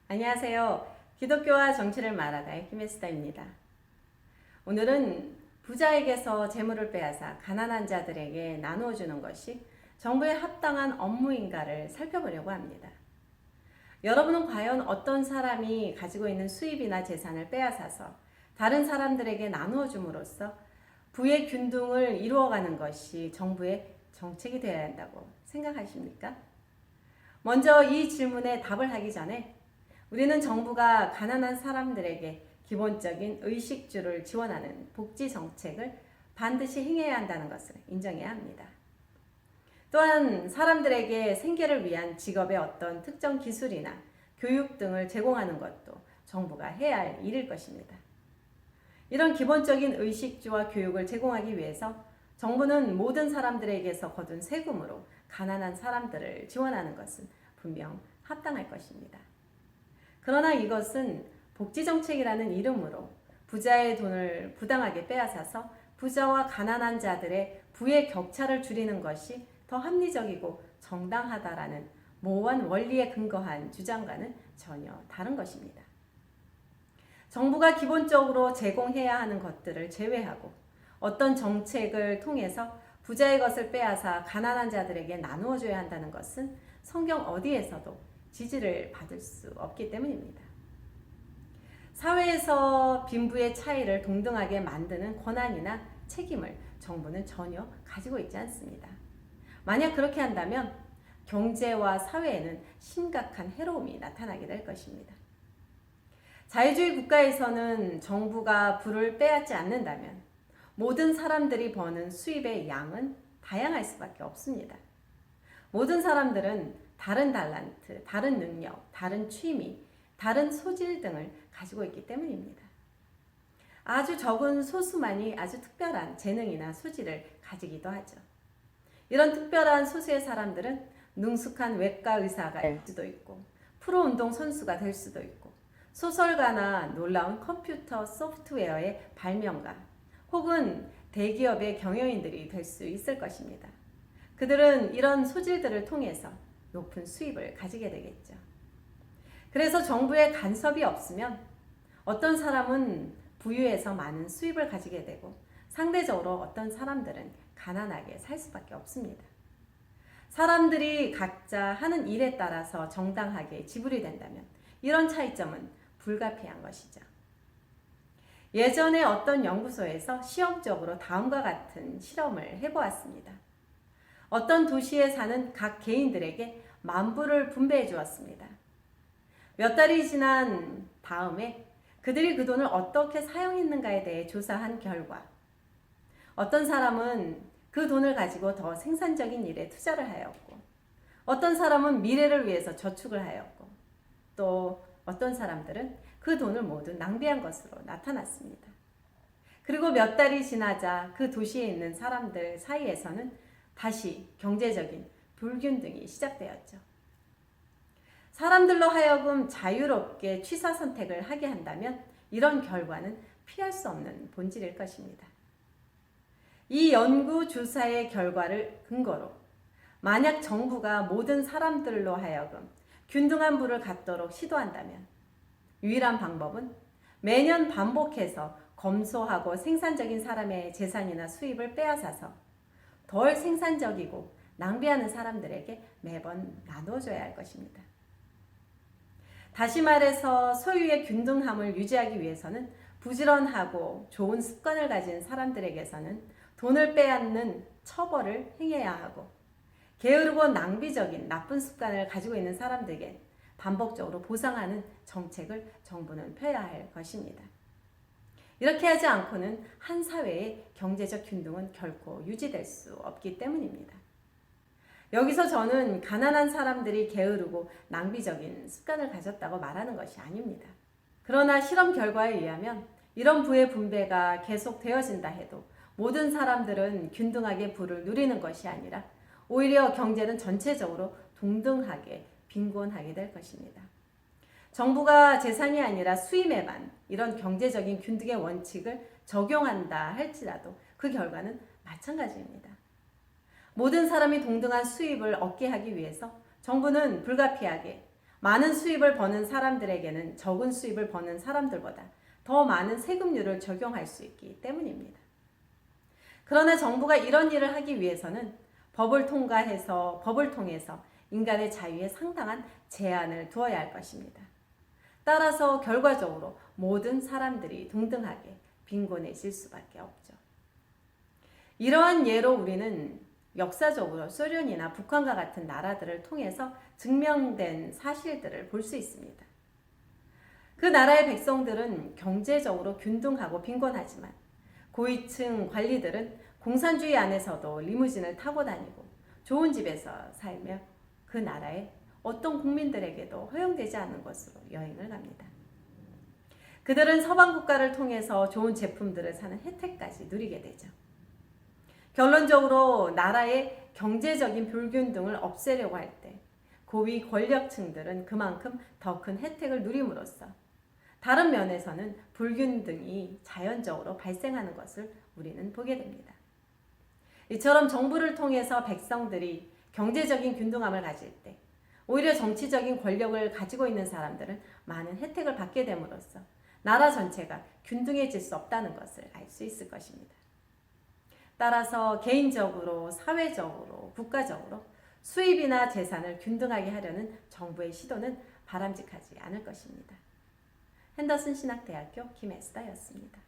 안녕하세요. 기독교와 정치를 말하다의 김혜수다입니다. 오늘은 부자에게서 재물을 빼앗아 가난한 자들에게 나누어 주는 것이 정부에 합당한 업무인가를 살펴보려고 합니다. 여러분은 과연 어떤 사람이 가지고 있는 수입이나 재산을 빼앗아서 다른 사람들에게 나누어 줌으로써 부의 균등을 이루어가는 것이 정부의 정책이 되어야 한다고 생각하십니까? 먼저 이 질문에 답을 하기 전에 우리는 정부가 가난한 사람들에게 기본적인 의식주를 지원하는 복지 정책을 반드시 행해야 한다는 것을 인정해야 합니다. 또한 사람들에게 생계를 위한 직업의 어떤 특정 기술이나 교육 등을 제공하는 것도 정부가 해야 할 일일 것입니다. 이런 기본적인 의식주와 교육을 제공하기 위해서 정부는 모든 사람들에게서 거둔 세금으로 가난한 사람들을 지원하는 것은 분명 합당할 것입니다. 그러나 이것은 복지정책이라는 이름으로 부자의 돈을 부당하게 빼앗아서 부자와 가난한 자들의 부의 격차를 줄이는 것이 더 합리적이고 정당하다라는 모호한 원리에 근거한 주장과는 전혀 다른 것입니다. 정부가 기본적으로 제공해야 하는 것들을 제외하고 어떤 정책을 통해서 부자의 것을 빼앗아 가난한 자들에게 나누어 줘야 한다는 것은 성경 어디에서도 지지를 받을 수 없기 때문입니다. 사회에서 빈부의 차이를 동등하게 만드는 권한이나 책임을 정부는 전혀 가지고 있지 않습니다. 만약 그렇게 한다면 경제와 사회에는 심각한 해로움이 나타나게 될 것입니다. 자유주의 국가에서는 정부가 부를 빼앗지 않는다면 모든 사람들이 버는 수입의 양은 다양할 수밖에 없습니다. 모든 사람들은 다른 달란트, 다른 능력, 다른 취미, 다른 소질 등을 가지고 있기 때문입니다. 아주 적은 소수만이 아주 특별한 재능이나 소질을 가지기도 하죠. 이런 특별한 소수의 사람들은 능숙한 외과 의사가 될 수도 있고 프로운동 선수가 될 수도 있고 소설가나 놀라운 컴퓨터 소프트웨어의 발명가 혹은 대기업의 경영인들이 될 수 있을 것입니다. 그들은 이런 소질들을 통해서 높은 수입을 가지게 되겠죠. 그래서 정부의 간섭이 없으면 어떤 사람은 부유해서 많은 수입을 가지게 되고 상대적으로 어떤 사람들은 가난하게 살 수밖에 없습니다. 사람들이 각자 하는 일에 따라서 정당하게 지불이 된다면 이런 차이점은 불가피한 것이죠. 예전에 어떤 연구소에서 시험적으로 다음과 같은 실험을 해보았습니다. 어떤 도시에 사는 각 개인들에게 만불을 분배해 주었습니다. 몇 달이 지난 다음에 그들이 그 돈을 어떻게 사용했는가에 대해 조사한 결과 어떤 사람은 그 돈을 가지고 더 생산적인 일에 투자를 하였고 어떤 사람은 미래를 위해서 저축을 하였고 또 어떤 사람들은 그 돈을 모두 낭비한 것으로 나타났습니다. 그리고 몇 달이 지나자 그 도시에 있는 사람들 사이에서는 다시 경제적인 불균등이 시작되었죠. 사람들로 하여금 자유롭게 취사 선택을 하게 한다면 이런 결과는 피할 수 없는 본질일 것입니다. 이 연구 조사의 결과를 근거로 만약 정부가 모든 사람들로 하여금 균등한 부를 갖도록 시도한다면 유일한 방법은 매년 반복해서 검소하고 생산적인 사람의 재산이나 수입을 빼앗아서 덜 생산적이고 낭비하는 사람들에게 매번 나눠줘야 할 것입니다. 다시 말해서 소유의 균등함을 유지하기 위해서는 부지런하고 좋은 습관을 가진 사람들에게서는 돈을 빼앗는 처벌을 행해야 하고 게으르고 낭비적인 나쁜 습관을 가지고 있는 사람들에게 반복적으로 보상하는 정책을 정부는 펴야 할 것입니다. 이렇게 하지 않고는 한 사회의 경제적 균등은 결코 유지될 수 없기 때문입니다. 여기서 저는 가난한 사람들이 게으르고 낭비적인 습관을 가졌다고 말하는 것이 아닙니다. 그러나 실험 결과에 의하면 이런 부의 분배가 계속되어진다 해도 모든 사람들은 균등하게 부를 누리는 것이 아니라 오히려 경제는 전체적으로 동등하게 빈곤하게 될 것입니다. 정부가 재산이 아니라 수입에만 이런 경제적인 균등의 원칙을 적용한다 할지라도 그 결과는 마찬가지입니다. 모든 사람이 동등한 수입을 얻게 하기 위해서 정부는 불가피하게 많은 수입을 버는 사람들에게는 적은 수입을 버는 사람들보다 더 많은 세금률을 적용할 수 있기 때문입니다. 그러나 정부가 이런 일을 하기 위해서는 법을 통해서 인간의 자유에 상당한 제한을 두어야 할 것입니다. 따라서 결과적으로 모든 사람들이 동등하게 빈곤해질 수밖에 없죠. 이러한 예로 우리는 역사적으로 소련이나 북한과 같은 나라들을 통해서 증명된 사실들을 볼 수 있습니다. 그 나라의 백성들은 경제적으로 균등하고 빈곤하지만 고위층 관리들은 공산주의 안에서도 리무진을 타고 다니고 좋은 집에서 살며 그 나라의 어떤 국민들에게도 허용되지 않는 것으로 여행을 갑니다. 그들은 서방 국가를 통해서 좋은 제품들을 사는 혜택까지 누리게 되죠. 결론적으로 나라의 경제적인 불균등을 없애려고 할 때 고위 권력층들은 그만큼 더 큰 혜택을 누림으로써 다른 면에서는 불균등이 자연적으로 발생하는 것을 우리는 보게 됩니다. 이처럼 정부를 통해서 백성들이 경제적인 균등함을 가질 때 오히려 정치적인 권력을 가지고 있는 사람들은 많은 혜택을 받게 됨으로써 나라 전체가 균등해질 수 없다는 것을 알 수 있을 것입니다. 따라서 개인적으로, 사회적으로, 국가적으로 수입이나 재산을 균등하게 하려는 정부의 시도는 바람직하지 않을 것입니다. 핸더슨 신학대학교 김에스다였습니다.